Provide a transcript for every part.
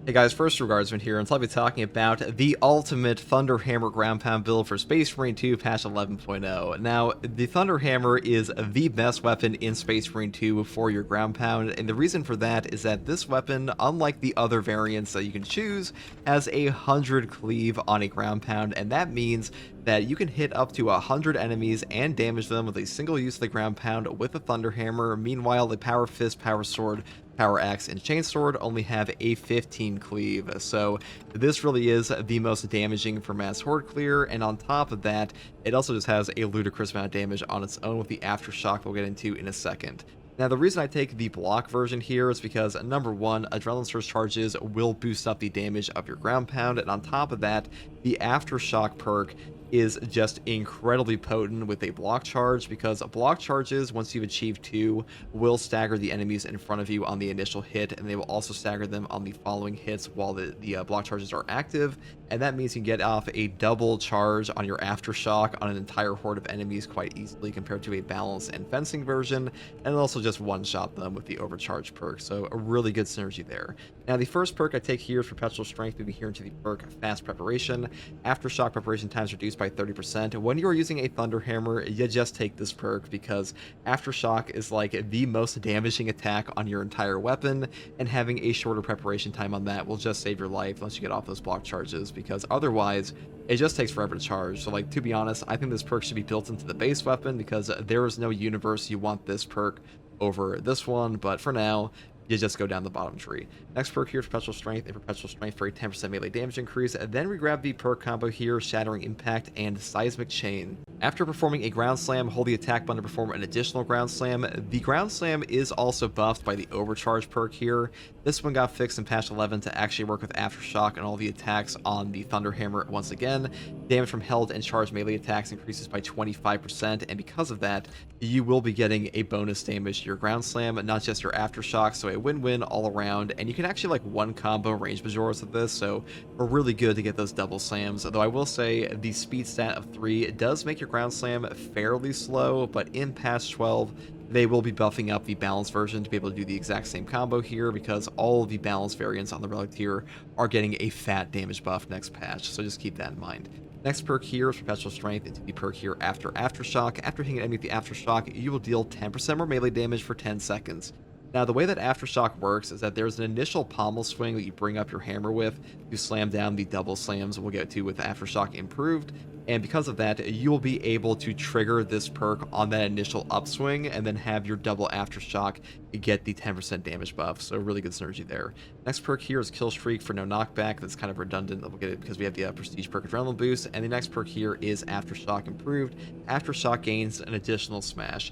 Hey guys, first Regardsman here, and so I'll be talking about the ultimate Thunderhammer ground pound build for Space Marine 2 patch 11.0. Now, the Thunderhammer is the best weapon in Space Marine 2 for your ground pound, and the reason for that is that this weapon, unlike the other variants that you can choose, has 100 cleave on a ground pound, and that means that you can hit up to 100 enemies and damage them with a single use of the ground pound with a Thunderhammer. Meanwhile, the Power Fist, Power Sword, Power Axe, and Chainsword only have a 15 cleave, so this really is the most damaging for mass horde clear, and on top of that, it also just has a ludicrous amount of damage on its own with the Aftershock we'll get into in a second. Now, the reason I take the block version here is because, number one, Adrenaline Surge charges will boost up the damage of your ground pound, and on top of that, the Aftershock perk is just incredibly potent with a block charge, because block charges, once you've achieved 2, will stagger the enemies in front of you on the initial hit, and they will also stagger them on the following hits while the block charges are active, and that means you can get off a double charge on your Aftershock on an entire horde of enemies quite easily compared to a balance and fencing version, and also just one-shot them with the overcharge perk, so a really good synergy there. Now, the first perk I take here is Perpetual Strength, moving here into the perk Fast Preparation. Aftershock preparation time is reduced by 30%. When you are using a Thunderhammer, you just take this perk because Aftershock is like the most damaging attack on your entire weapon, and having a shorter preparation time on that will just save your life once you get off those block charges, because otherwise it just takes forever to charge. So, like, to be honest, I think this perk should be built into the base weapon, because there is no universe you want this perk over this one, but for now, you just go down the bottom tree. Next perk here is Perpetual Strength, and Perpetual Strength for a 10% melee damage increase. And then we grab the perk combo here, Shattering Impact and Seismic Chain. After performing a ground slam, hold the attack button to perform an additional ground slam. The ground slam is also buffed by the overcharge perk here. This one got fixed in patch 11 to actually work with Aftershock and all the attacks on the Thunderhammer once again. Damage from held and charged melee attacks increases by 25%, and because of that, you will be getting a bonus damage to your ground slam, not just your Aftershock, so a win-win all around. And you can actually like one combo range Majoras with this, so we're really good to get those double slams. Though I will say the speed stat of 3 does make your ground slam fairly slow, but in patch 12 they will be buffing up the balance version to be able to do the exact same combo here, because all of the balance variants on the relic tier are getting a fat damage buff next patch, so just keep that in mind. Next perk here is Perpetual Strength into the perk here after Aftershock. After hitting an enemy with the Aftershock, you will deal 10% more melee damage for 10 seconds. Now, the way that Aftershock works is that there's an initial pommel swing that you bring up your hammer with to slam down the double slams we'll get to with Aftershock improved, and because of that, you will be able to trigger this perk on that initial upswing and then have your double Aftershock get the 10% damage buff, so really good synergy there. Next perk here is Kill Streak for no knockback. That's kind of redundant, we'll get it because we have the Prestige perk Adrenaline Boost, and the next perk here is Aftershock improved. Aftershock gains an additional smash.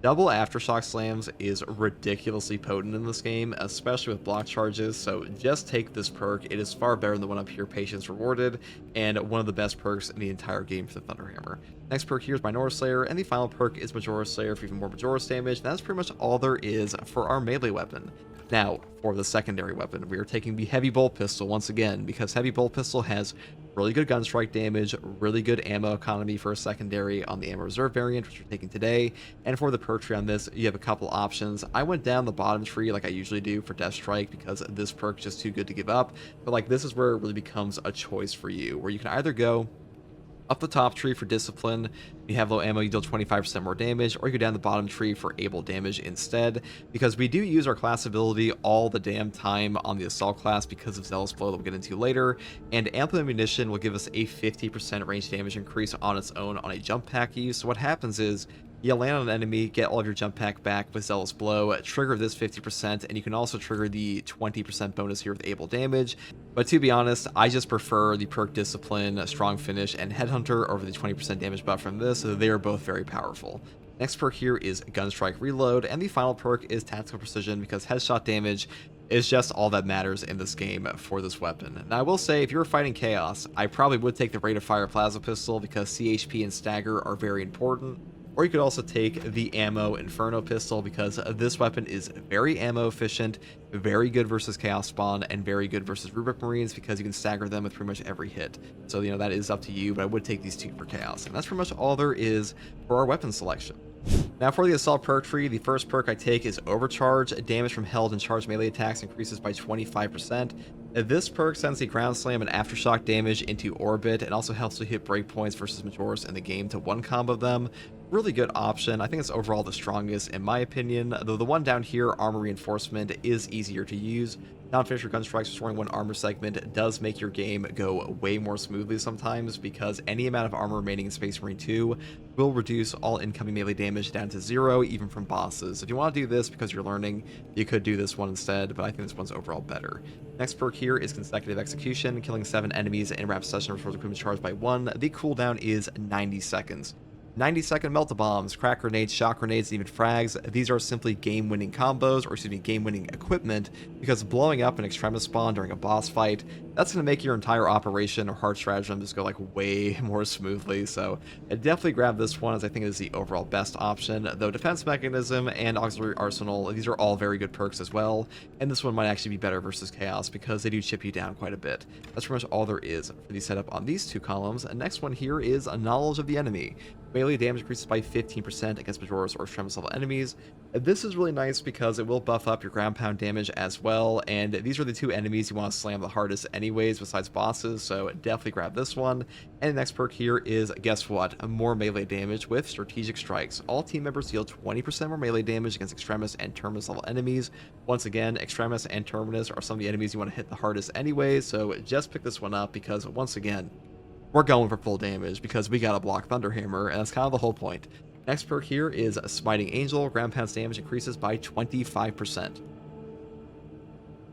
Double Aftershock slams is ridiculously potent in this game, especially with block charges, so just take this perk. It is far better than the one up here, Patience Rewarded, and one of the best perks in the entire game for the Thunderhammer. Next perk here is Minora Slayer, and the final perk is Majora Slayer for even more Majora's damage, and that's pretty much all there is for our melee weapon. Now, for the secondary weapon, we are taking the Heavy Bolt Pistol once again, because Heavy Bolt Pistol has really good gun strike damage, really good ammo economy for a secondary on the ammo reserve variant, which we're taking today. And for the perk tree on this, you have a couple options. I went down the bottom tree like I usually do for Death Strike, because this perk is just too good to give up. But like, this is where it really becomes a choice for you, where you can either go up the top tree for Discipline, you have low ammo, you deal 25% more damage, or you go down the bottom tree for Able damage instead, because we do use our class ability all the damn time on the Assault class because of Zealous Blow that we'll get into later, and Ample Ammunition will give us a 50% range damage increase on its own on a jump pack use. So what happens is, you land on an enemy, get all of your jump pack back with Zealous Blow, trigger this 50%, and you can also trigger the 20% bonus here with Able damage. But to be honest, I just prefer the perk Discipline, Strong Finish, and Headhunter over the 20% damage buff from this, so they are both very powerful. Next perk here is Gunstrike Reload, and the final perk is Tactical Precision, because headshot damage is just all that matters in this game for this weapon. Now, I will say, if you're fighting Chaos, I probably would take the Rate of Fire Plasma Pistol, because CHP and Stagger are very important. Or you could also take the Ammo Inferno Pistol, because this weapon is very ammo efficient, very good versus Chaos Spawn, and very good versus Rubric Marines, because you can stagger them with pretty much every hit. So, you know, that is up to you, but I would take these two for Chaos. And that's pretty much all there is for our weapon selection. Now for the Assault perk tree, the first perk I take is Overcharge. Damage from held and charged melee attacks increases by 25%. This perk sends the Ground Slam and Aftershock damage into orbit and also helps to hit breakpoints versus Majoras in the game to one combo them. Really good option. I think it's overall the strongest in my opinion, though the one down here, Armor Reinforcement, is easier to use. Non-finisher gun strikes restoring one armor segment does make your game go way more smoothly sometimes, because any amount of armor remaining in Space Marine 2 will reduce all incoming melee damage down to 0, even from bosses. If you want to do this because you're learning, you could do this one instead, but I think this one's overall better. Next perk here is Consecutive Execution. Killing 7 enemies in rapid succession restores equipment charge by 1. The cooldown is 90 seconds. 90-second melt-a-bombs, crack grenades, shock grenades, and even frags. These are simply game-winning combos, or excuse me, game-winning equipment, because blowing up an Extremis spawn during a boss fight, that's going to make your entire operation or hard stratagem just go like way more smoothly. So I definitely grab this one, as I think it is the overall best option. Though Defense Mechanism and Auxiliary Arsenal, these are all very good perks as well, and this one might actually be better versus Chaos because they do chip you down quite a bit. That's pretty much all there is for the setup on these two columns. And next one here is a Knowledge of the Enemy. Melee damage increases by 15% against Majoras or Extremis level enemies. This is really nice because it will buff up your ground pound damage as well, and these are the two enemies you want to slam the hardest anyways besides bosses, so definitely grab this one. And the next perk here is, guess what, more melee damage with Strategic Strikes. All team members deal 20% more melee damage against Extremis and Terminus level enemies. Once again, Extremis and Terminus are some of the enemies you want to hit the hardest anyways, so just pick this one up because, once again, we're going for full damage because we gotta block Thunderhammer, and that's kind of the whole point. Next perk here is Smiting Angel. Ground pound's damage increases by 25%.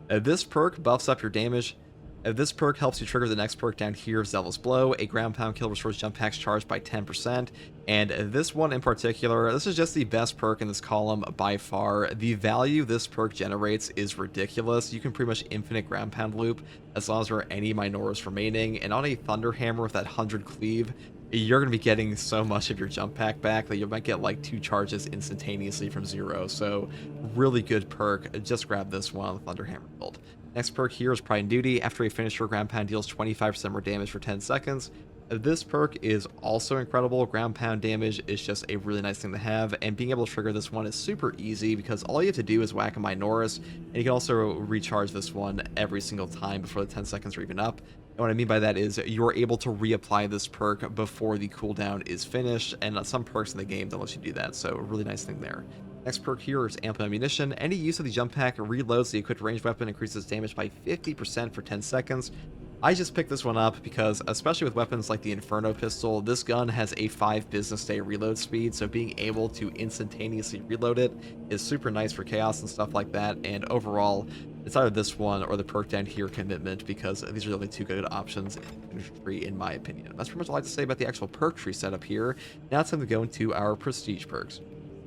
This perk buffs up your damage. This perk helps you trigger the next perk down here, Zealous Blow. A ground pound kill restores jump packs charged by 10%. And this one in particular, this is just the best perk in this column by far. The value this perk generates is ridiculous. You can pretty much infinite ground pound loop as long as there are any Minoras remaining. And on a Thunderhammer with that 100 cleave, you're going to be getting so much of your jump pack back that you might get like 2 charges instantaneously from 0. So really good perk. Just grab this one on the Thunderhammer build. Next perk here is Pride and Duty. After a finisher, ground pound deals 25% more damage for 10 seconds. This perk is also incredible. Ground pound damage is just a really nice thing to have, and being able to trigger this one is super easy because all you have to do is whack a Minoras, and you can also recharge this one every single time before the 10 seconds are even up. And what I mean by that is you're able to reapply this perk before the cooldown is finished, and some perks in the game don't let you do that, so a really nice thing there. Next perk here is Ample Ammunition. Any use of the jump pack reloads the equipped ranged weapon, increases damage by 50% for 10 seconds. I just picked this one up because, especially with weapons like the Inferno pistol, this gun has a 5 business day reload speed, so being able to instantaneously reload it is super nice for Chaos and stuff like that. And overall, it's either this one or the perk down here, Commitment, because these are the only 2 good options in the tree, in my opinion. That's pretty much all I have to say about the actual perk tree setup here. Now it's time to go into our prestige perks.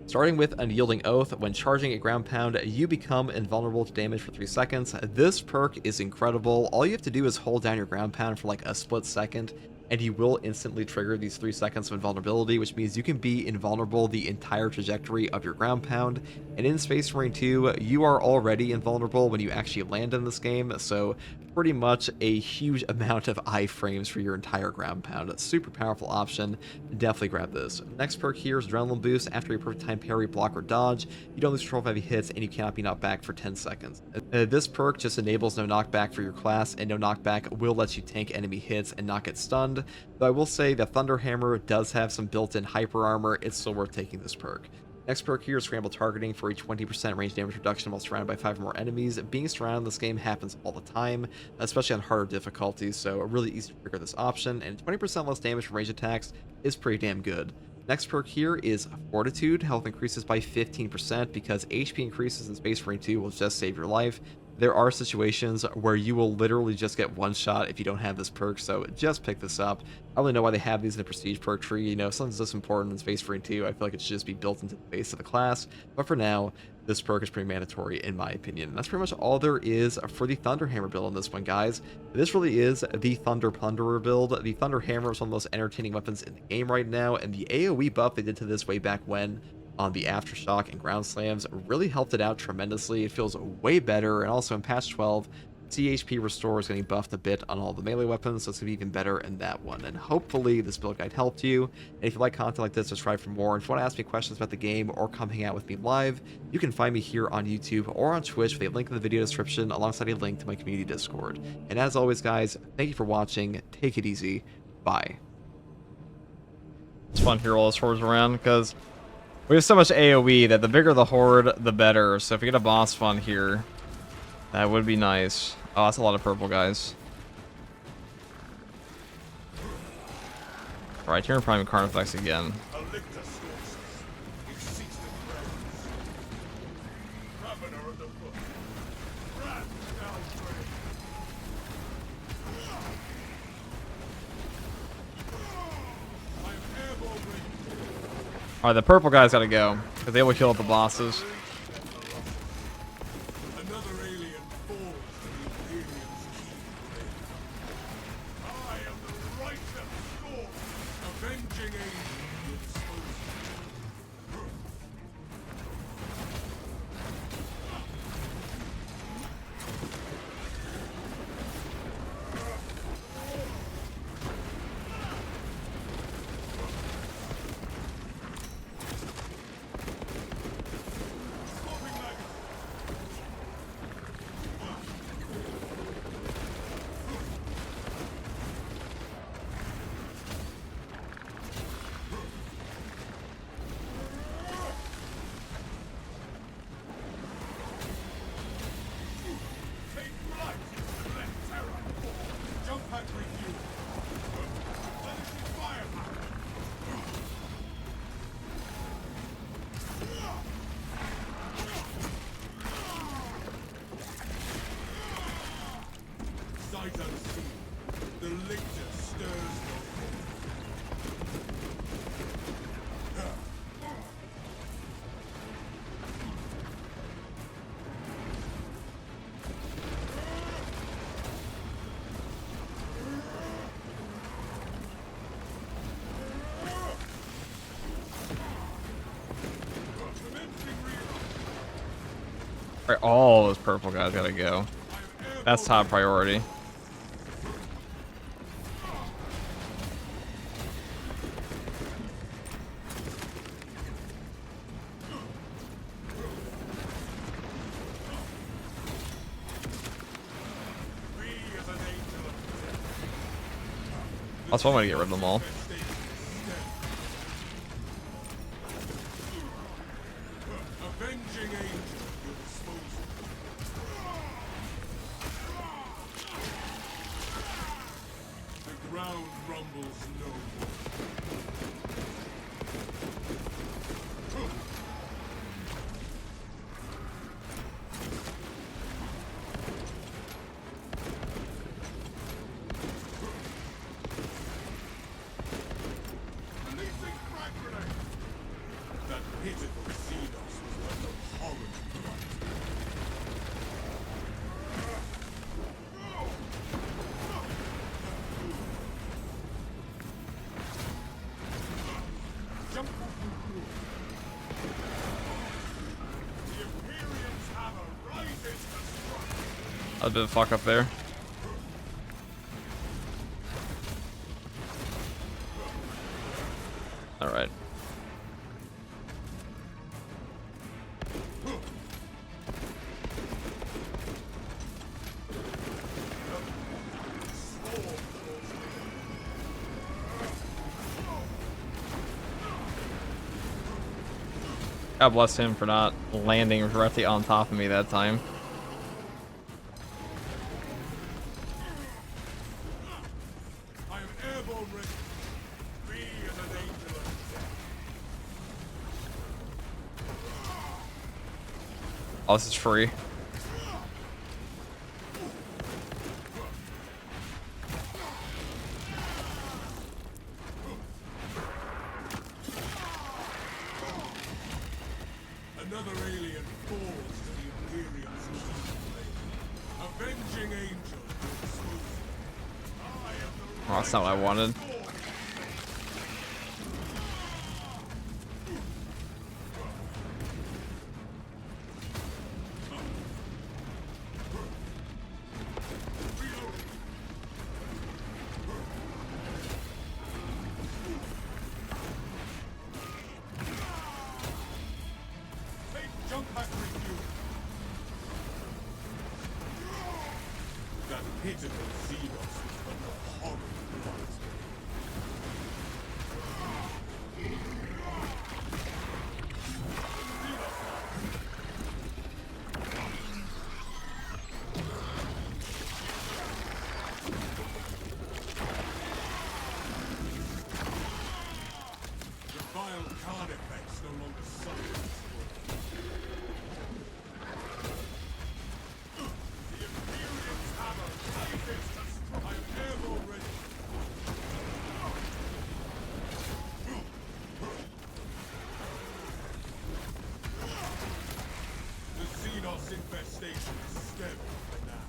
Starting with Unyielding Oath, when charging a ground pound, you become invulnerable to damage for 3 seconds. This perk is incredible. All you have to do is hold down your ground pound for like a split second, and you will instantly trigger these 3 seconds of invulnerability, which means you can be invulnerable the entire trajectory of your ground pound. And in Space Marine 2, you are already invulnerable when you actually land in this game, so pretty much a huge amount of iframes for your entire ground pound. A super powerful option. Definitely grab this. Next perk here is Adrenaline Boost. After a perfect time parry, block, or dodge, you don't lose control of heavy hits, and you cannot be knocked back for 10 seconds. This perk just enables no knockback for your class, and no knockback will let you tank enemy hits and not get stunned. Though I will say that Thunderhammer does have some built-in hyper armor. It's still worth taking this perk. Next perk here is Scramble Targeting for a 20% range damage reduction while surrounded by 5 or more enemies. Being surrounded in this game happens all the time, especially on harder difficulties, so really easy to trigger this option, and 20% less damage from range attacks is pretty damn good. Next perk here is Fortitude. Health increases by 15% because HP increases in Space Marine 2 will just save your life. There are situations where you will literally just get one shot if you don't have this perk, so just pick this up. I don't really know why they have these in the prestige perk tree. You know, something's this important in Space Marine 2, I feel like it should just be built into the base of the class, but for now, this perk is pretty mandatory in my opinion. That's pretty much all there is for the Thunderhammer build on this one, guys. This really is the Thunder Plunderer build. The Thunderhammer is one of the most entertaining weapons in the game right now, and the AoE buff they did to this way back when on the Aftershock and Ground Slams really helped it out tremendously. It feels way better, and also in patch 12, CHP Restore is getting buffed a bit on all the melee weapons, so it's going to be even better in that one. And hopefully this build guide helped you. And if you like content like this, subscribe for more. And if you want to ask me questions about the game or come hang out with me live, you can find me here on YouTube or on Twitch with a link in the video description alongside a link to my community Discord. And as always, guys, thank you for watching. Take it easy. Bye. It's fun to hear all those hordes around because we have so much AoE that the bigger the horde, the better. So if we get a boss fun here, that would be nice. Oh, that's a lot of purple guys. Alright, here in Prime Carnifex again. Alright, the purple guys gotta go, because they will kill the bosses. Alright, all those purple guys gotta go. That's top priority. That's one way to get rid of them all. A bit of fuck up there. Alright. God bless him for not landing directly on top of me that time. Oh, this is free. Another alien falls to the Imperium's key. Avenging angel. Oh, that's not what I wanted. pitiful Xenos was but a horrid blight. The vile card effects no longer suffer this world. The Imperium's hammer rises to strike. I am ever ready. The Xenos infestation is stemmed for now.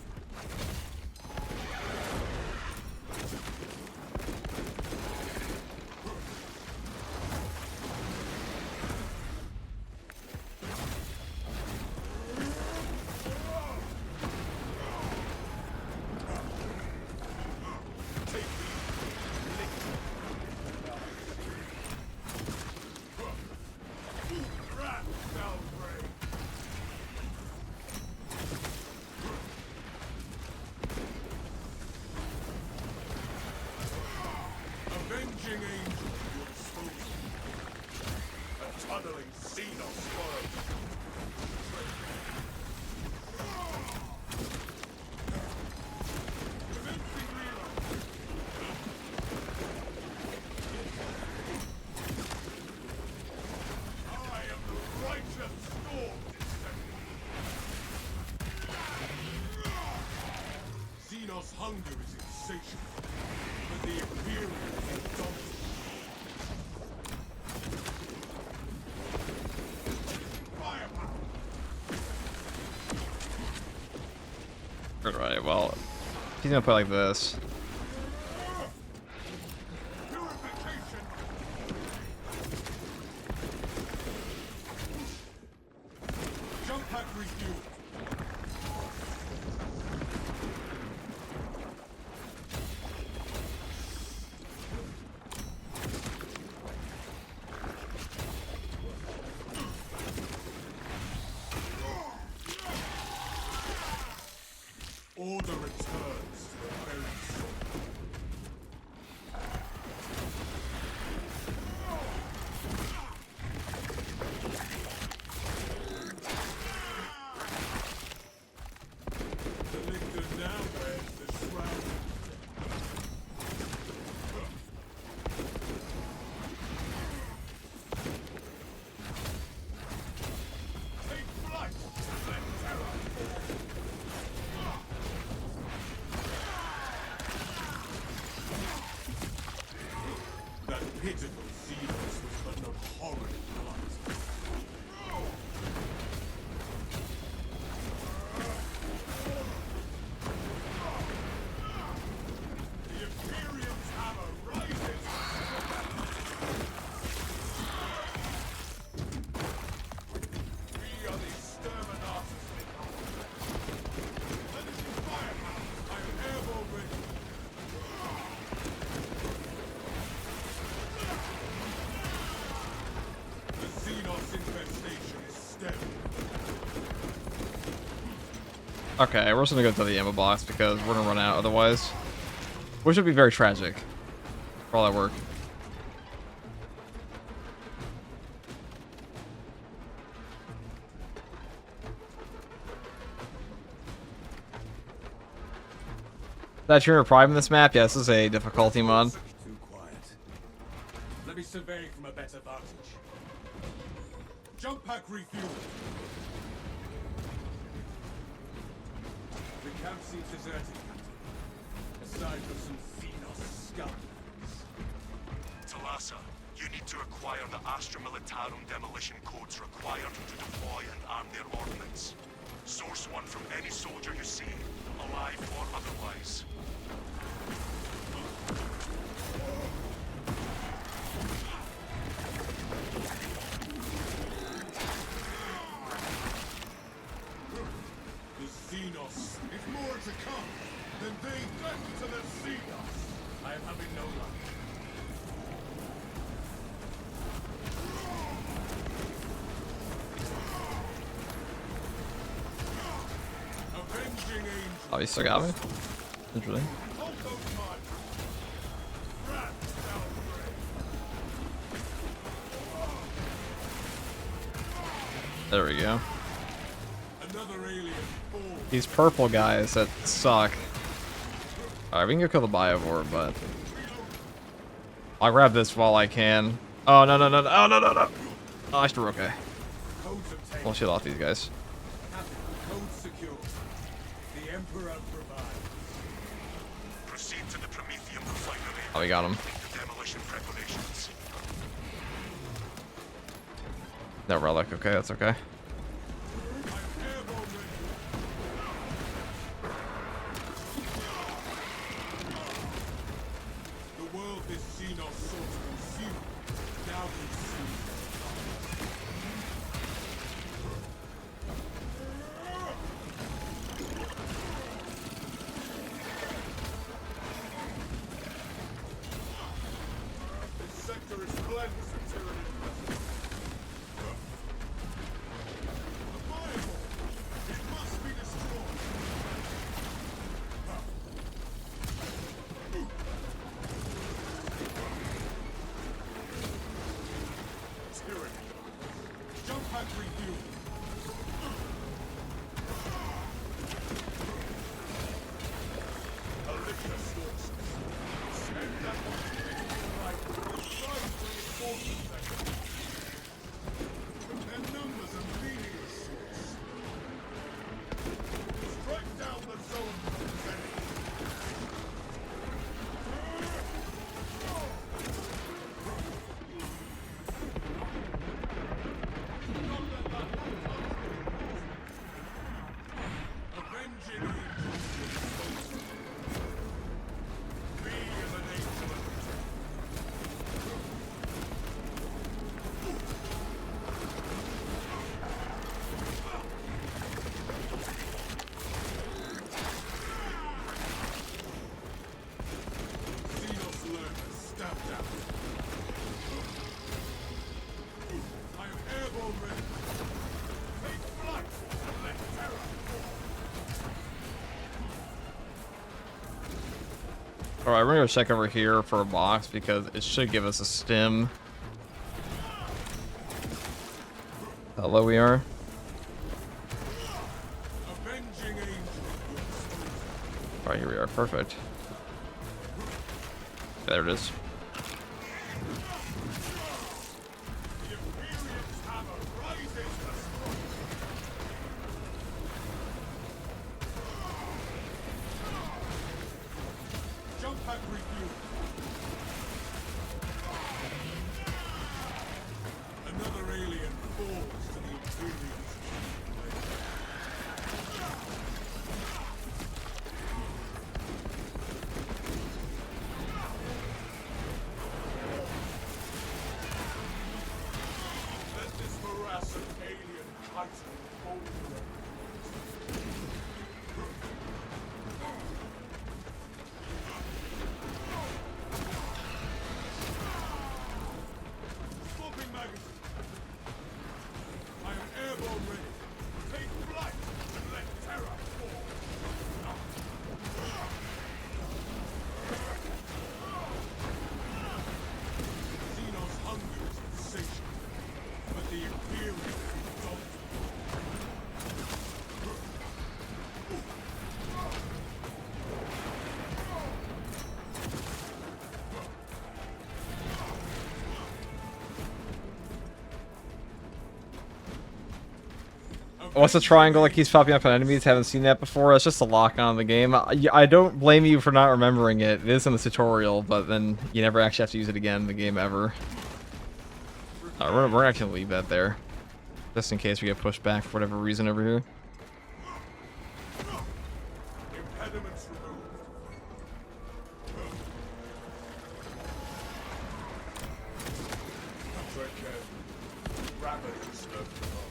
Avenging angel at your disposal. A tunneling Xenos foe. Commencing reload. I am the righteous storm descending. Xenos hunger is insatiable, but the Imperium is indomitable. Firepower! Alright, well, he's gonna play like this. Purification! Jump pack refuel! Order returns to the very soul. The lictor now wears the shroud. Take flight! Let terror fall! That pitiful Xenos was but an horrid blight. The Imperium's hammer rises! We are the exterminators. Finishing firepower! I am airborne ready! The Xenos infestation is stemmed. Okay, we're just gonna go to the ammo box because we're gonna run out otherwise. Which would be very tragic for all that work. That you're prime in this map? Yes, this is a difficulty mod. Too quiet. Let me survey from a better vantage. Jump pack refuel. The camp seems deserted, Captain. Aside from some Xenos scum. Talassa, you need to acquire the Astra Militarum demolition codes required to deploy and arm their ordnance. Source one from any soldier you see, alive or otherwise. The Xenos. If more to come, then they death to the Xenos. I am having no luck. Avenging angel. Oh, you still got me? Interesting. Hold those mines. Rats downgrade. There we go. Another alien falls. These purple guys that suck. Alright, we can go kill the Biovore, but I'll grab this while I can. Oh, no, no, no, no. Oh, no, no, no. Oh, I should okay. Codes obtained. We'll shield off these guys. Captain, code secure. The Emperor provides. Proceed to the Prometheum refinery. Oh, we got him. Make the demolition preparations. No relic. Okay, that's okay. I'm airborne ready. The world has seen our sought to consume. Now consume. This sector is cleansed of tyranny. A Bible! It must be destroyed! Tyranny. Jump pack refuel. Alicia stalks us. Send that one to the right. Try to reinforce the sector. Their numbers are meaningless source. Strike down the zone representing. Avenging angels. Be an angel of protection. Xenos learners stabbed out. I am airborne ready. Take flight and let terror fall. Alright, we're gonna go check over here for a box because it should give us a stim. How low we are. Avenging angels. Alright, here we are. Perfect. There it is. The Imperium's hammer rises to strike. Jump pack refuel. Another alien falls to the Imperium's blade. Let this morass of alien titan hold you. Swapping magazine. I am airborne ready. Take flight and let terror fall. Xenos hunger is insatiable, but the Imperium is indomitable. What's the triangle that keeps popping up on enemies? Haven't seen that before. It's just a lock on the game. I don't blame you for not remembering it. It is in the tutorial, but then you never actually have to use it again in the game ever. We're actually gonna leave that there, just in case we get pushed back for whatever reason over here. Impediments removed. Tread carefully. Rapid disturbed the hull.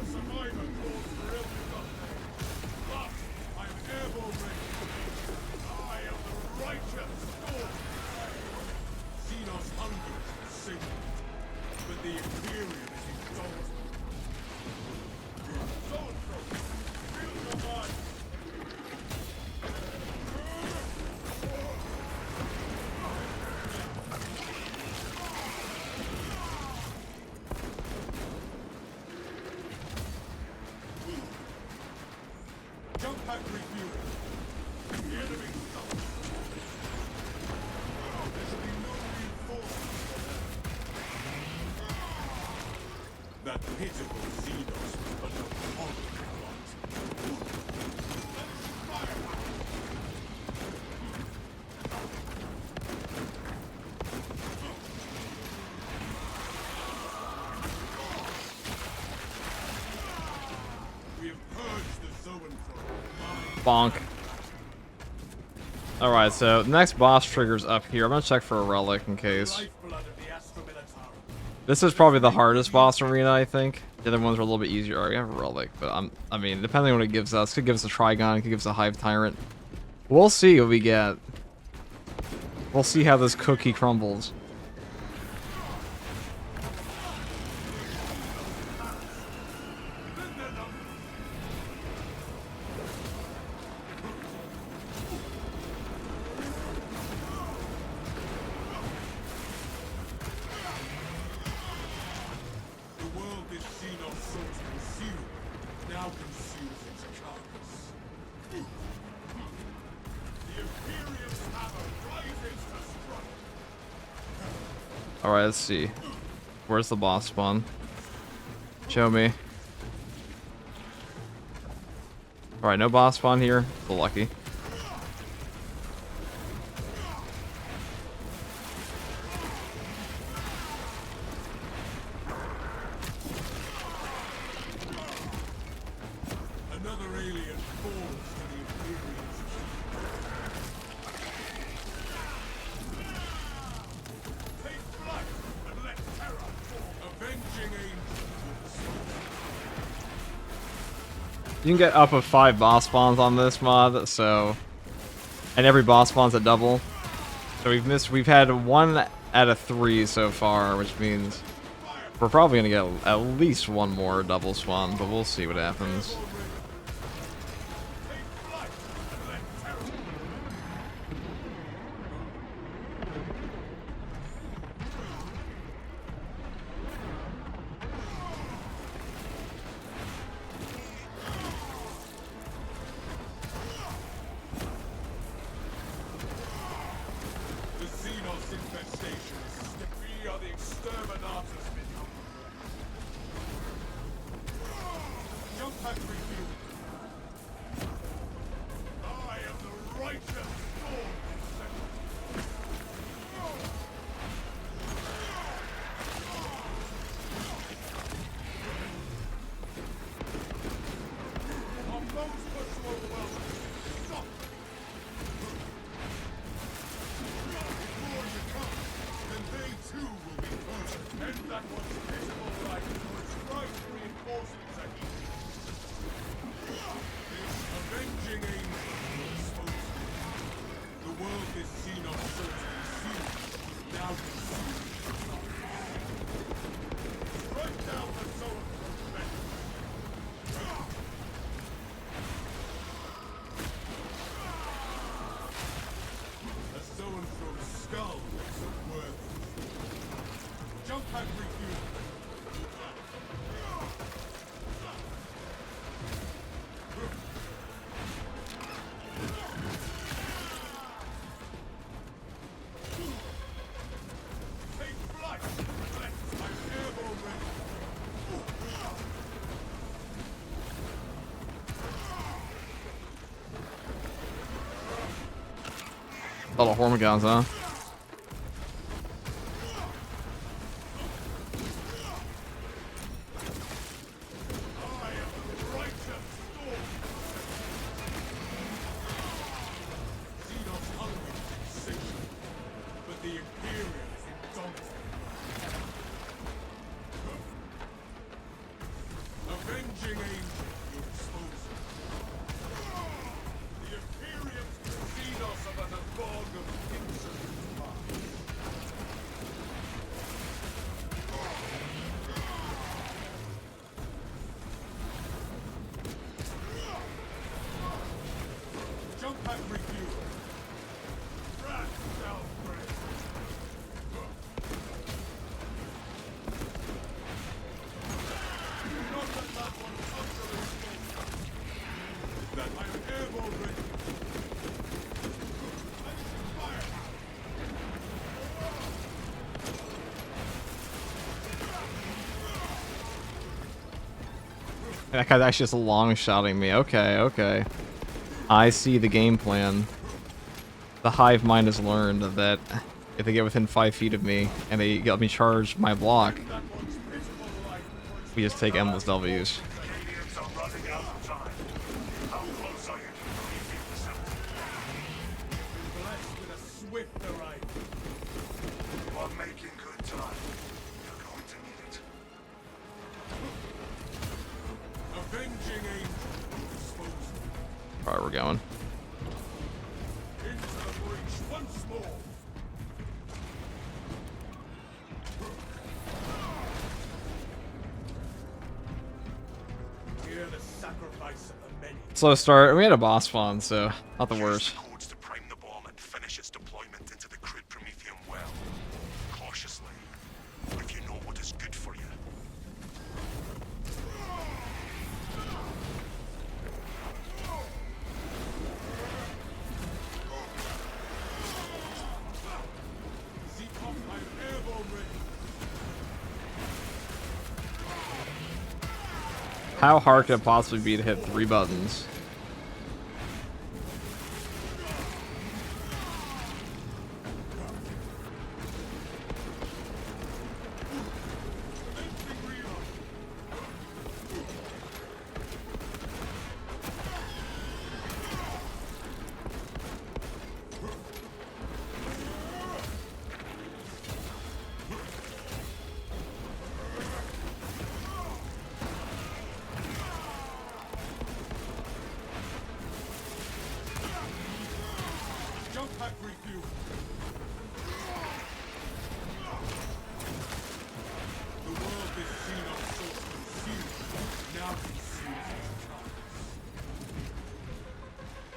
A survivor calls for illness up there. But I am airborne ready. I am the righteous storm. Xenos hunger is insatiable, but the Imperium is indomitable. pack refueling. The enemy's up. There should be no reinforcements. That pitiful Xenos was but a horrible plot. Fire! We have purged the Zoan from Bonk. Alright, so the next boss trigger's up here. I'm gonna check for a relic in case. lifeblood of the Astra Militarum. This is probably the hardest boss arena, I think. The other ones are a little bit easier. Oh, we have a relic, but I mean, depending on what it gives us, could give us a Trigon, could give us a Hive Tyrant. We'll see what we get. We'll see how this cookie crumbles. The world this Xenos sought to consume now consumes its carcass. The Imperium's hammer rises to strike. Alright, let's see. Where's the boss spawn? Show me. Alright, no boss spawn here. So lucky. Another alien falls to the Imperium's take flight and let terror fall. Avenging angels. You can get up of 5 boss spawns on this mod, so... And every boss spawn's a double. So we've had 1 out of 3 so far, which means... We're probably gonna get at least 1 more double spawn, but we'll see what happens. The Xenos infestation is we are the exterminators minion. Jump pack refuel. I am the righteous storm. Our foes push to overwhelm us. Stop! Before you come, then they too will be hurt. And that was visible light which Christ reinforcements are heating. This avenging angel will expose me. The world this Xenos sought to consume now consumes its carcass. Strike down the soul from men. A Zoanthrope's skull makes it worthy. Jump pack refuel. Take flight! I'm airborne ready. A lot of Hormigons, huh? I am the righteous storm. Xenos hunger is insatiable, but the Imperium is indomitable. Avenging angel, you expose it. The Imperium's Xenos are but a bog of insolent minds. Jump pack refuel. Rat shall break. Do not let that one come to this. That I am airborne ready. That guy's actually just long shotting me. Okay, okay. I see the game plan. The hive mind has learned that if they get within 5 feet of me and they let me charge my block, we just take endless W's. Canadians are running out of time. How close are you to the refuel facility? Blessed with a swift arrival. You are making good time. You're going to need it. Avenging angel. Disposed. Alright, we're going. Into the breach once more. Hear the sacrifice of the many. Slow start. We had a boss spawn, so not the worst. Use the codes to prime the bomb and finish its deployment into the crude promethium well. Cautiously, if you know what is good for you. Seacom, I am airborne ready. How hard could it possibly be to hit 3 buttons? Jump pack refuel. The world is seen on source consumed. Now consumes its tongues.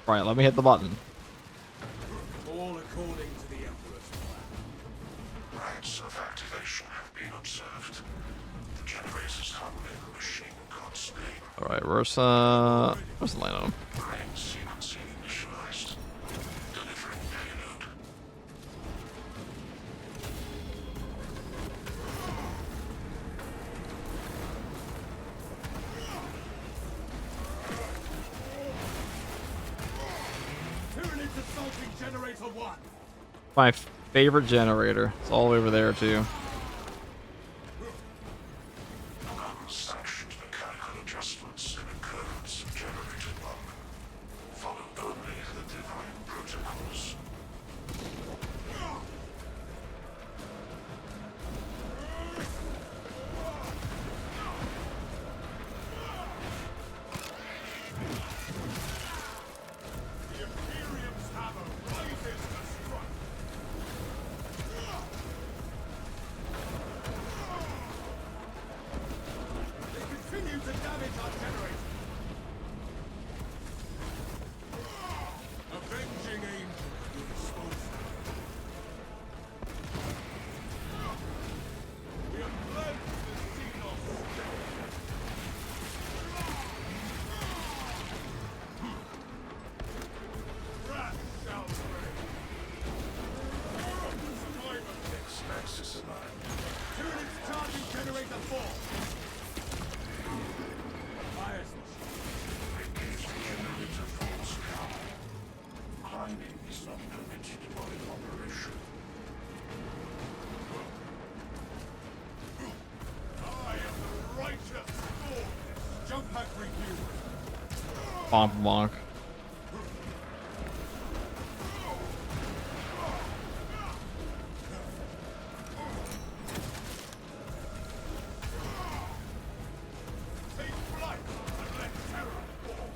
Right, let me hit the button. All according to the Emperor's plan. Rites of activation have been observed. The generators harming the machine in God's name. Alright, where's the line on? Brain sequencing initialized. Delivering payload. Tyranids assaulting generator 1. My favorite generator. It's all over there, too. Unsanctioned mechanical adjustments in occurrence of generator 1. Followed only the divine protocols. The Imperium's hammer rises to strike. They continue to damage our generator. Avenging angel, you're disposed. We have fled the Xenos. Wrath shall reign. Survivor. Nexus aligned. Tyranids charging generator 4. Fires machine. Engage the generator force counter. Climbing is not permitted by operation. I am the righteous Hordes. Jump pack review. Bonk bonk. Take flight and let terror fall.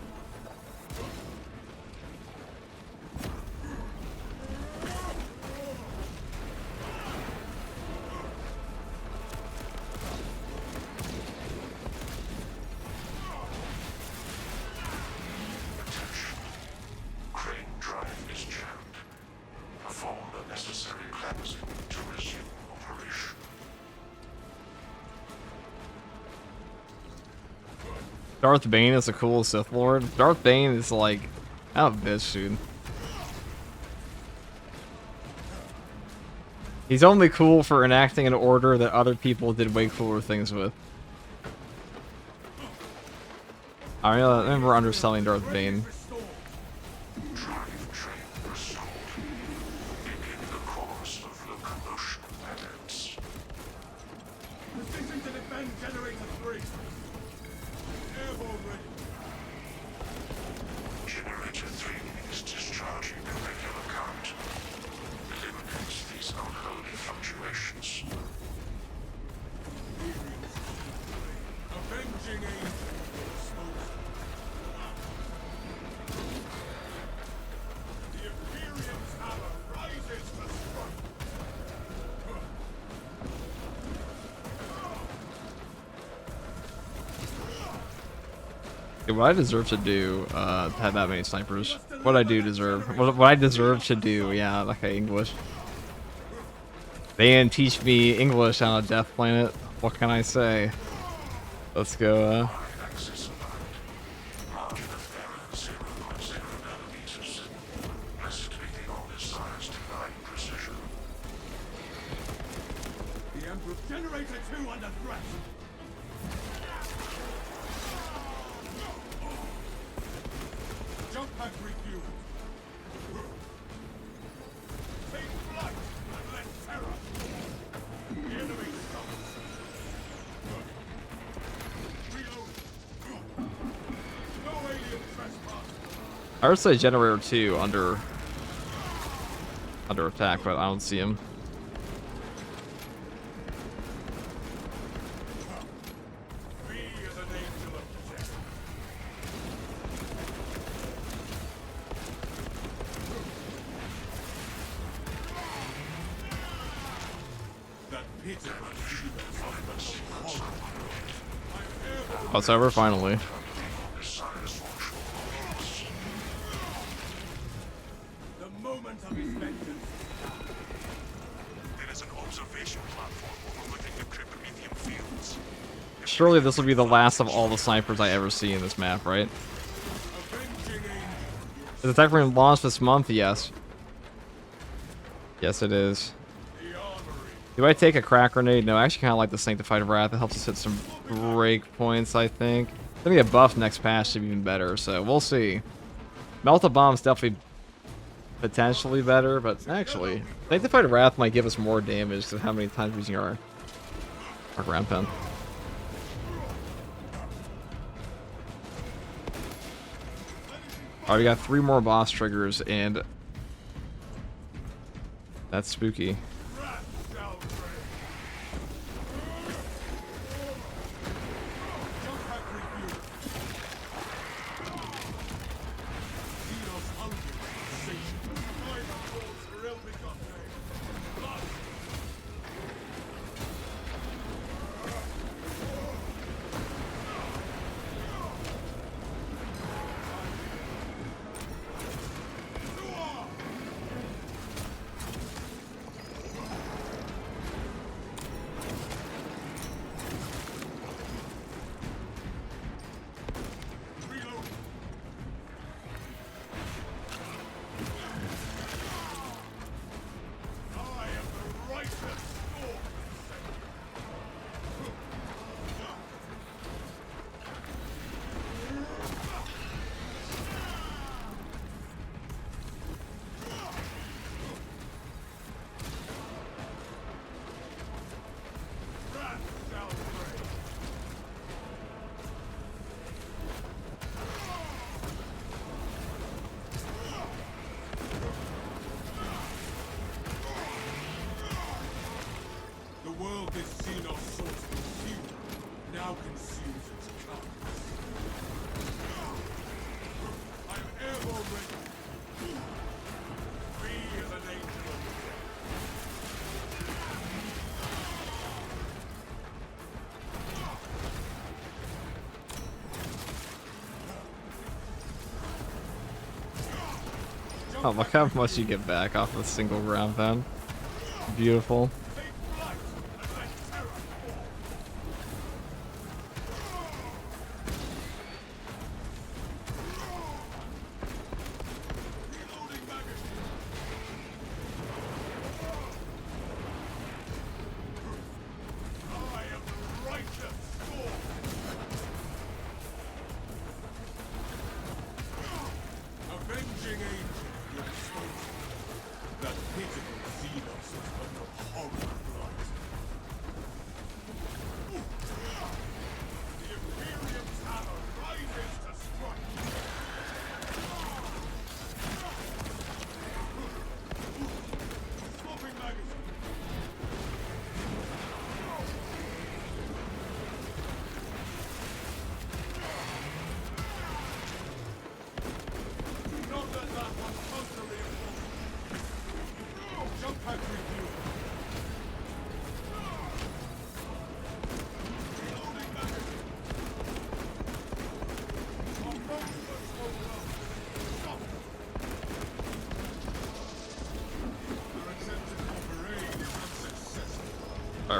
Darth Bane is a cool Sith Lord. Darth Bane is like, oh bitch, dude. He's only cool for enacting an order that other people did way cooler things with. I remember underselling Darth Bane. Drive train restored. Begin the course of locomotion methods. Precision to defend generator 3. Airborne ready. Generator 3 is discharging a regular current. Eliminates these unholy fluctuations. Avenging aim. The Imperial Tower rises to strike. Okay, what I deserve to do, to have that many snipers. What I do deserve. What I deserve to do, yeah, okay, English. They didn't teach me English on a death planet. What can I say? Let's go, Axis aligned. Margin of error 0.0 nanometers. Estimating all this science to 9 precision. The Emperor Generator 2 under threat. Jump pack refueled. Take flight and let terror. The enemy comes. Reload. No alien trespass. I would say Generator 2 under attack, but I don't see him. Be as an angel of death. That pitiful demons of the horror. I'm airborne. Oh, it's over finally. This science will show Hordes. The moment of his vengeance. There is an observation platform overlooking the Cryptomethium fields. Surely this will be the last of all the snipers I ever see in this map, right? Avenging angel. Is the attack being launched this month? Yes. Yes, it is. The armory. Do I take a crack grenade? No, I actually kind of like the Sanctified Wrath. It helps us hit some break points, I think. I think a buff next patch should be even better, so we'll see. Melta Bomb's definitely potentially better, but actually, Sanctified Wrath might give us more damage to how many times we're using our ground pen. Alright, we got 3 more boss triggers, and that's spooky. Wrath shall reign. Jump pack refueled. Xenos hungry for sensation. Final calls for ill-begotten. Blood. Reload. I am the righteous storm. Wrath shall reign. The world this Xenos sought to consume now consumes its carcass. I am airborne ready. Be as an angel of death. Oh, look how much you get back off a single ground pen. Beautiful. Take flight and let terror fall.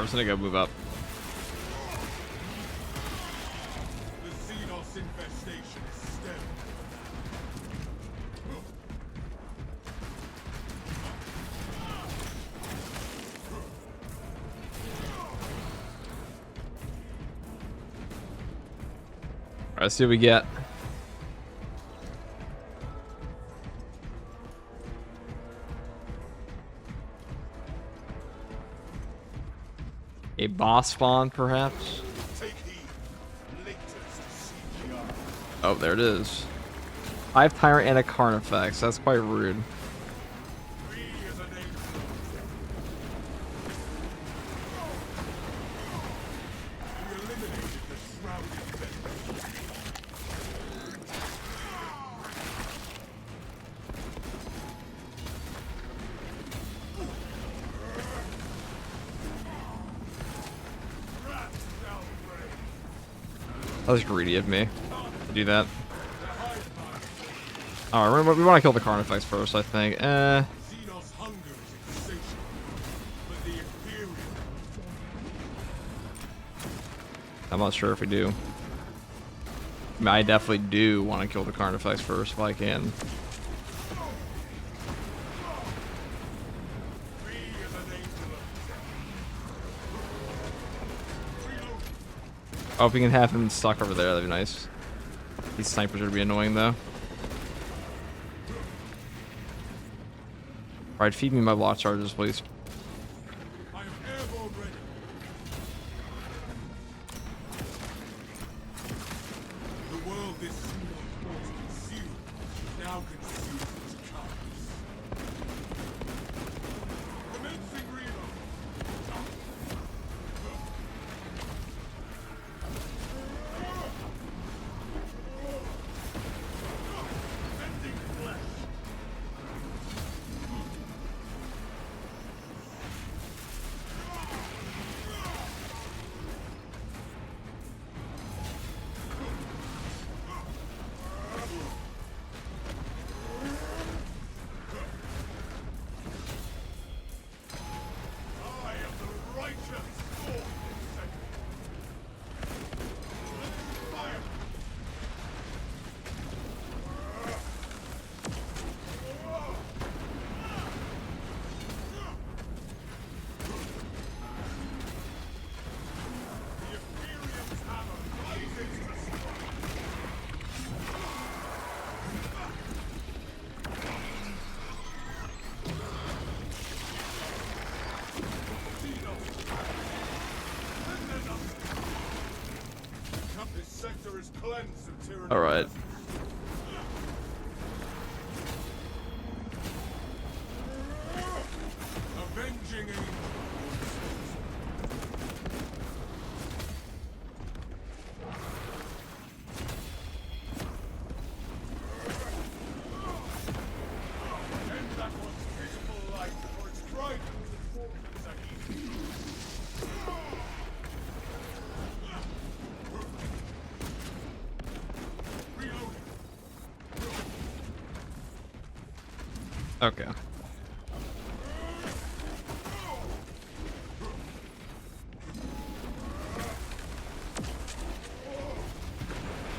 Alright, we're just gonna go move up. The Xenos infestation is stemmed. Alright, let's see what we get. A boss spawn, perhaps? Take heed. Latest CPR. Oh, there it is. 5 Tyrant and a Carnifex. That's quite rude. Free as an angel. We eliminated the shrouded vendor. Rats shall reign. That was greedy of me to do that. Alright, we want to kill the Carnifex first, I think. Xenos hunger is insatiable, but the Imperium I'm not sure if we do. I mean, I definitely do want to kill the Carnifex first if I can. free as an angel of death. Reload. Oh, if we can have him stuck over there, that'd be nice. These snipers would be annoying, though. Alright, feed me my block charges, please. I am airborne ready. The world this Xenos once consumed now consumes its carcass. Commencing reload. Bending flesh. I am the righteous Lord. Fire! The Imperium's hammer rises to strike. This sector is cleansed of tyranny. Alright. Avenging angel. End that one's pitiful life for its pride. Zahid. Reloading. Okay.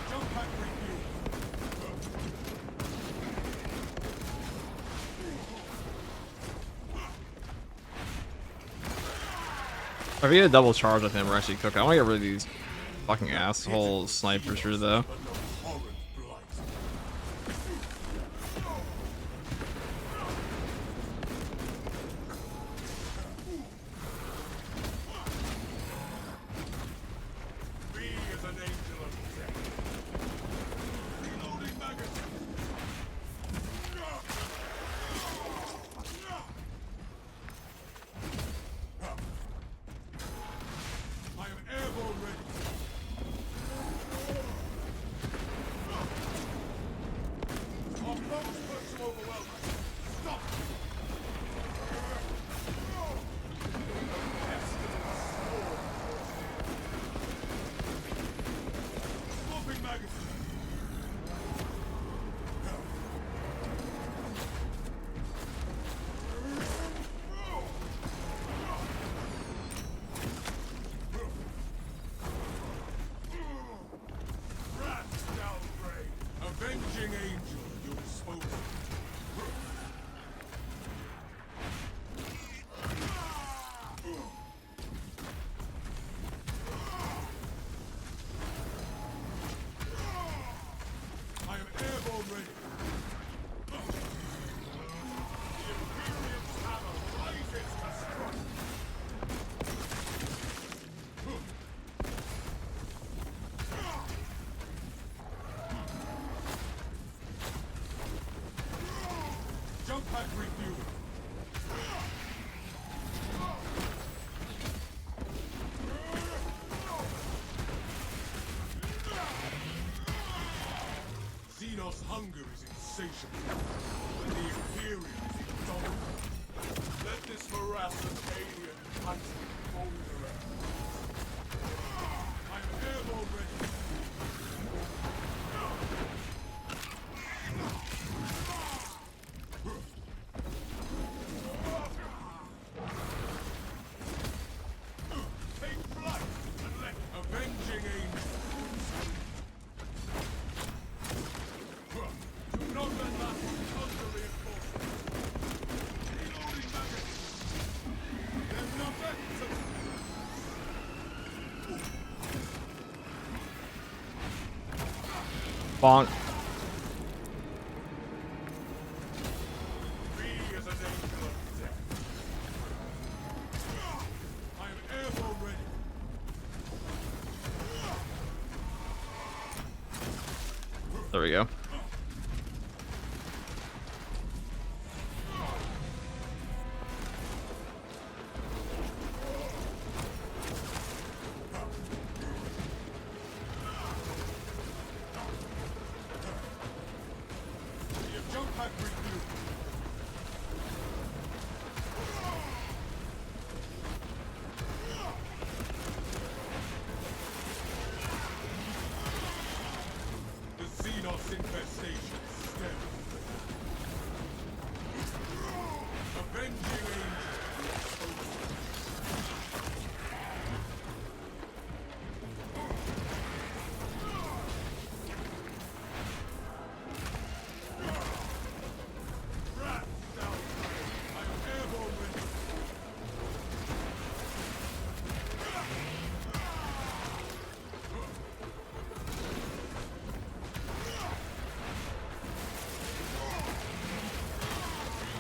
Jump pack refuel. If we get a double charge with him, we're actually cooking. I want to get rid of these fucking asshole snipers here, though. Under horrid blight. Be as an angel of death. Reloading magazine. I am airborne ready. jump pack refueling. Xenos' hunger is insatiable, and the Imperium is indomitable. Let this morass of alien country fold around. I'm airborne ready. Take flight and let avenging angels. Do not let that thunder reinforcements. Reloading magazine. There's nothing to... Bonk. Be as an angel of death. I am airborne ready. There we go. We have jump pack refueling. The Xenos infestation stems. Avenging angel. Rats down. I am airborne ready.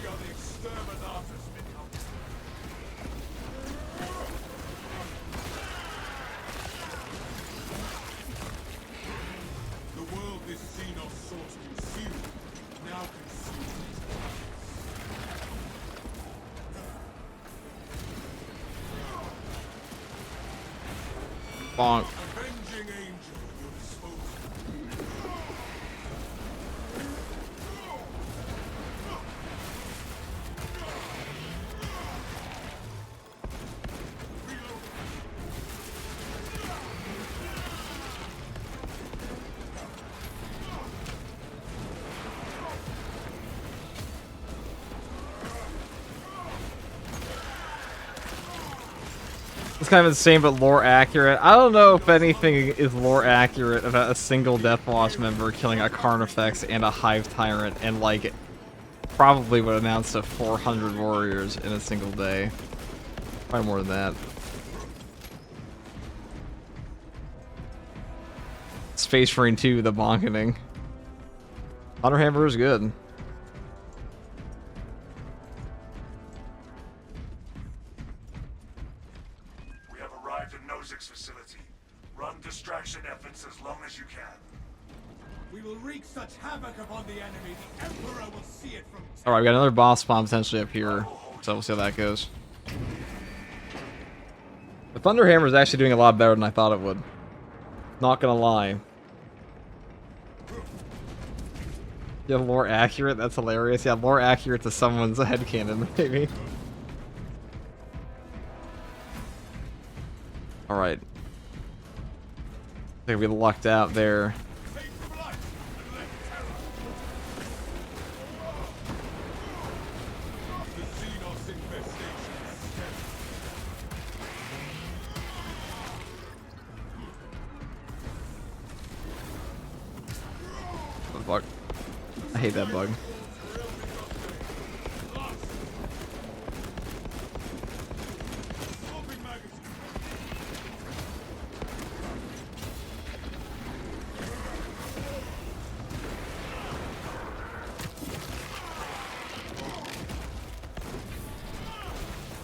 We are the exterminators, Midnight. The world this Xenos sought to consume, now consumes its Bonk. avenging angel at your disposal. It's kind of insane, but lore accurate. I don't know if anything is lore accurate about a single Death Watch member killing a Carnifex and a Hive Tyrant and, like, probably what amounts to 400 warriors in a single day. Probably more than that. Space Marine 2, the bonkening. Thunderhammer is good. We have arrived at Nozick's facility. Run distraction efforts as long as you can. We will wreak such havoc upon the enemy, the Emperor will see it from... Alright, we got another boss spawn potentially up here, so we'll see how that goes. The Thunderhammer is actually doing a lot better than I thought it would. Not gonna lie. Yeah, lore accurate? That's hilarious. Yeah, lore accurate to someone's headcanon, maybe. Alright. I think we lucked out there. Take flight and let terror... The Xenos infestation stems. What the fuck? I hate that bug. Swapping magazine.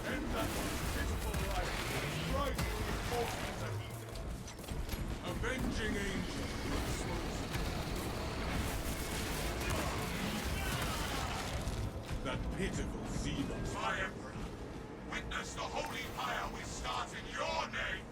End that pitiful life. Strike reinforcements are needed. Avenging angel. that pitiful Xenos. My Emperor, witness the holy fire we start in your name.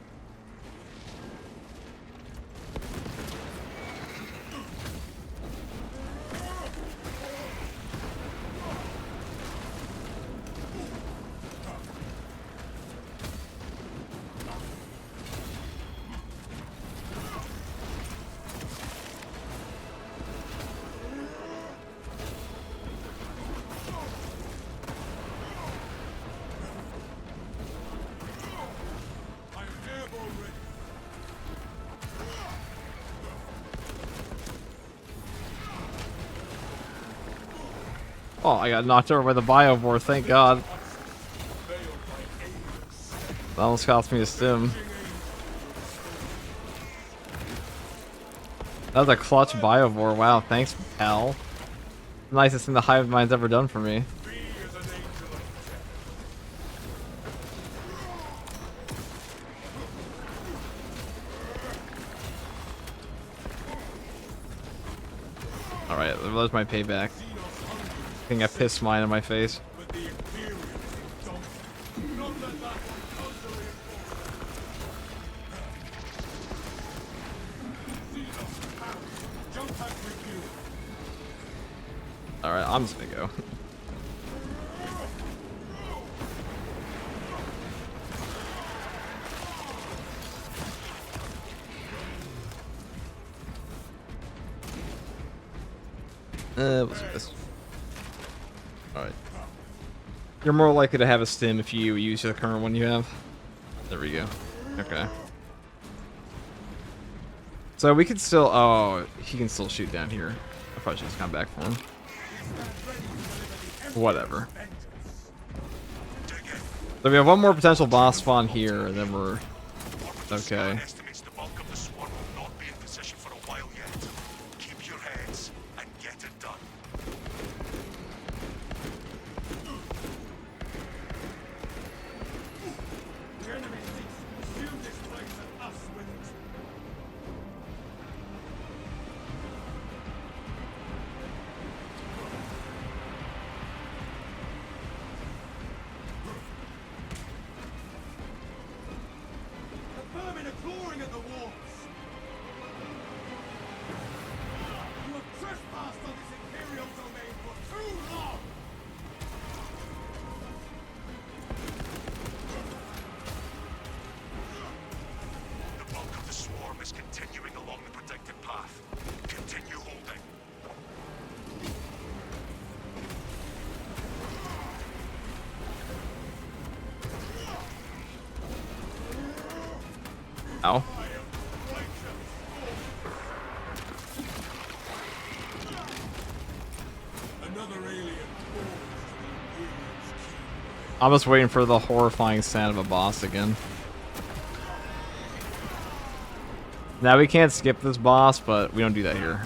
I am airborne ready. Oh, I got knocked over by the Biovore, thank God. That almost cost me a stim. That was a clutch Biovore, wow, thanks, pal. Nicest thing the Hive Mind's ever done for me. Be as an angel of death. Alright, there's my payback. I think I pissed mine in my face. But the Imperials don't. Not that that one totally Xenos, pounce. Jump pack review. Alright, I'm just gonna go. What's this? Alright. You're more likely to have a stim if you use the current one you have. There we go. Okay. So we could still... Oh, he can still shoot down here. I probably should just come back for him. Whatever. So we have one more potential boss spawn here, and then we're... Okay. Estimates the bulk of the swarm will not be in position for a while yet. Keep your heads and get it done. The enemy seeks to consume this place and us with it. The vermin are clawing at the walls. You have trespassed on this Imperial domain for too long. The bulk of the swarm is continuing along the protected path. Continue holding. Ow. Another alien falls to the Imperial's key. I'm just waiting for the horrifying sound of a boss again. Now we can't skip this boss, but we don't do that here.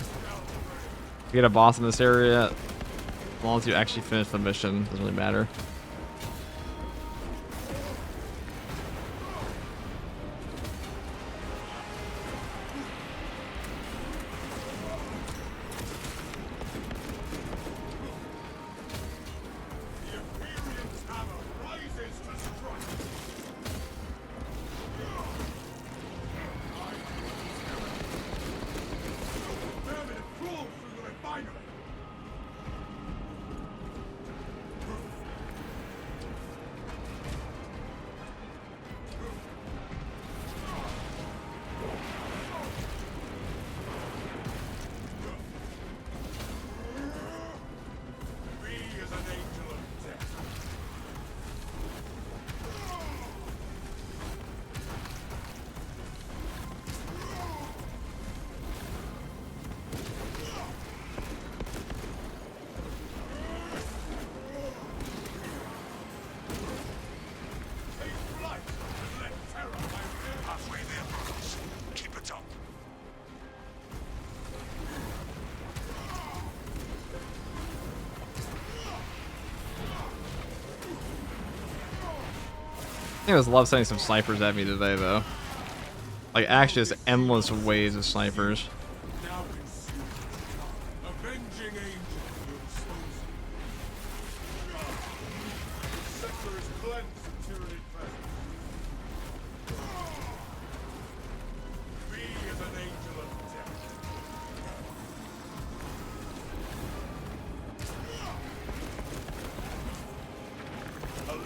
To get a boss in this area, as long as you actually finish the mission, doesn't really matter. The Imperial's hammer rises to strike. Vermin have crawled through the refinery. Be as an angel of death. Take flight and let terror live. Halfway there, brothers. Keep it up. I think I love sending some snipers at me today, though. Like, actually, just endless waves of snipers. Now consume. Avenging angel will expose you.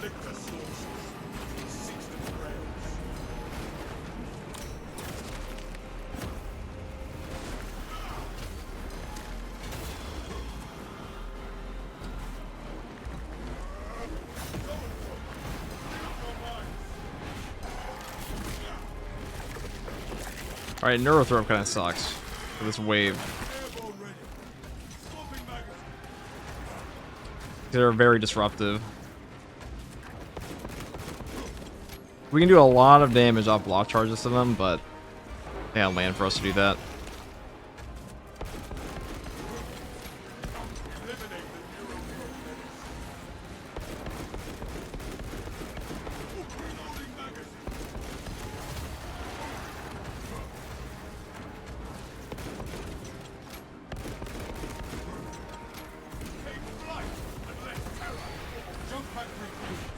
liquor sources, system rails. Alright, Neurothrow kind of sucks for this wave. Airborne ready. Swapping magazine. They're very disruptive. We can do a lot of damage off block charges to them, but they don't land for us to do that. Eliminate the neurothrow menace. Reloading magazine. Take flight and let terror. Jump pack refueled.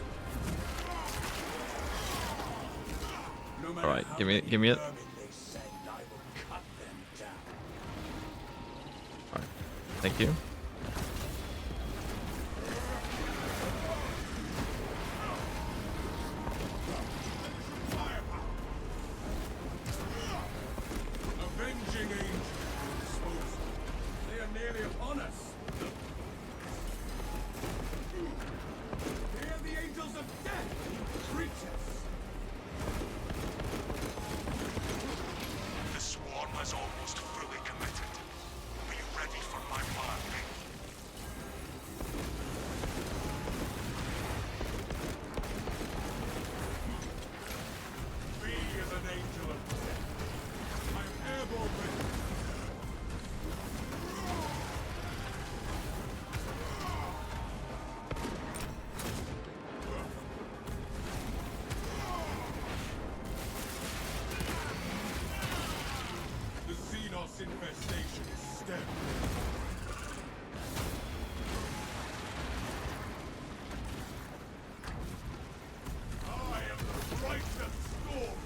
No matter Alright, how give me it. many vermin they send, I will cut them down. Alright, thank you. Avenging angels will dispose them. They are nearly upon us. Hear the angels of death! Reach us! The swarm is almost fully committed. Be ready for my mark. Be as an angel of death. I am airborne ready. The Xenos infestation is stemmed. I am the righteous storm.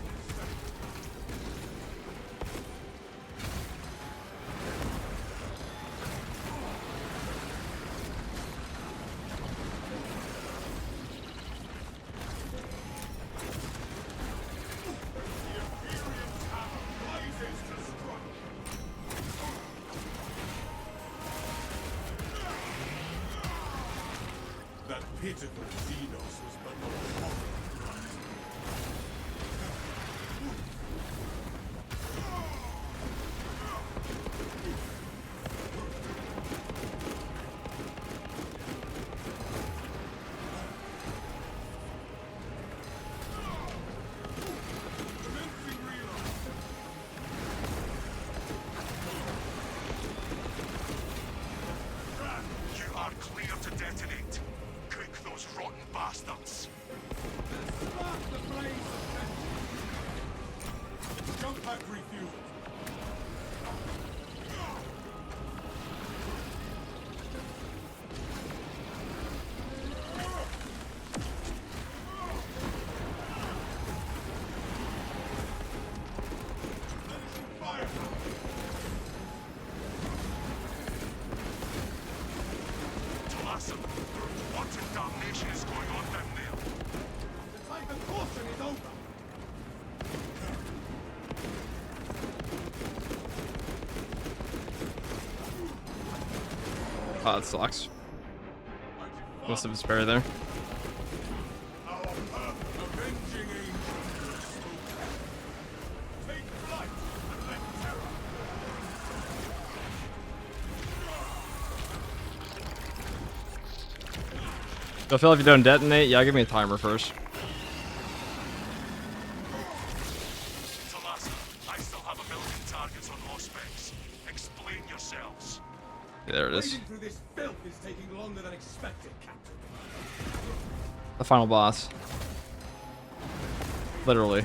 The Imperial Tower rises to strike. That pitiful Xenos was but a hovel. Commencing reload. You are clear to detonate. Cook those rotten bastards. Spark the blaze of death. Jump pack refueled. Fire! Talassa, what in damnation is going on down there? The time of caution is over. Oh, that sucks. Must have despair there. Our purpose. Avenging angels. Take flight and let terror. So I feel like if you don't detonate, yeah, give me a timer first. Talassa, I still have a million targets on Auspex. Explain yourselves. There it is. Wading through this filth is taking longer than expected, Captain. The final boss. Literally.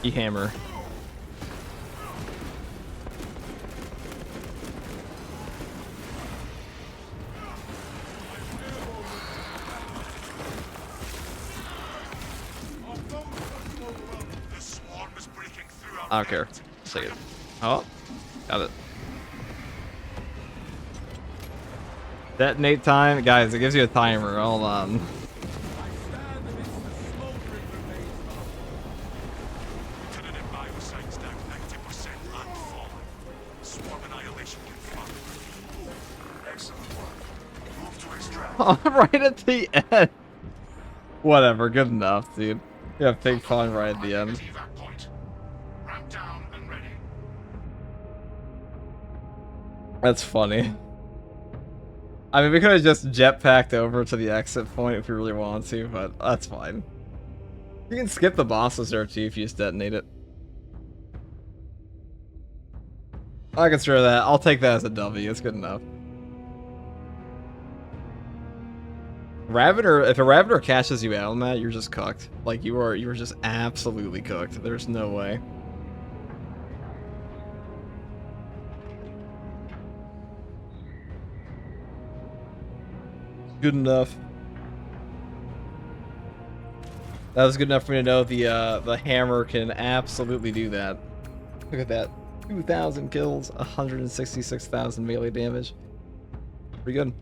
E-hammer. Our foes are too overwhelming. The swarm is breaking through our I don't care. front. Take it. Oh, got it. Detonate time? Guys, it gives you a timer. Hold on. I stand amidst the smoldering remains of our world. Tyranid biosites down 90% and falling. Swarm annihilation confirmed. Excellent work. Move to extract. Right at the end. Whatever, good enough, dude. You have big fun right at the end. Evac point. Ramp down and ready. That's funny. I mean, we could have just jetpacked over to the exit point if we really wanted to, but that's fine. You can skip the bosses there too if you just detonate it. I consider that. I'll take that as a W. It's good enough. Ravener, if a Ravener catches you out on that, you're just cooked. Like you are just absolutely cooked. There's no way. Good enough. That was good enough for me to know the hammer can absolutely do that. Look at that. 2,000 kills, 166,000 melee damage. Pretty good.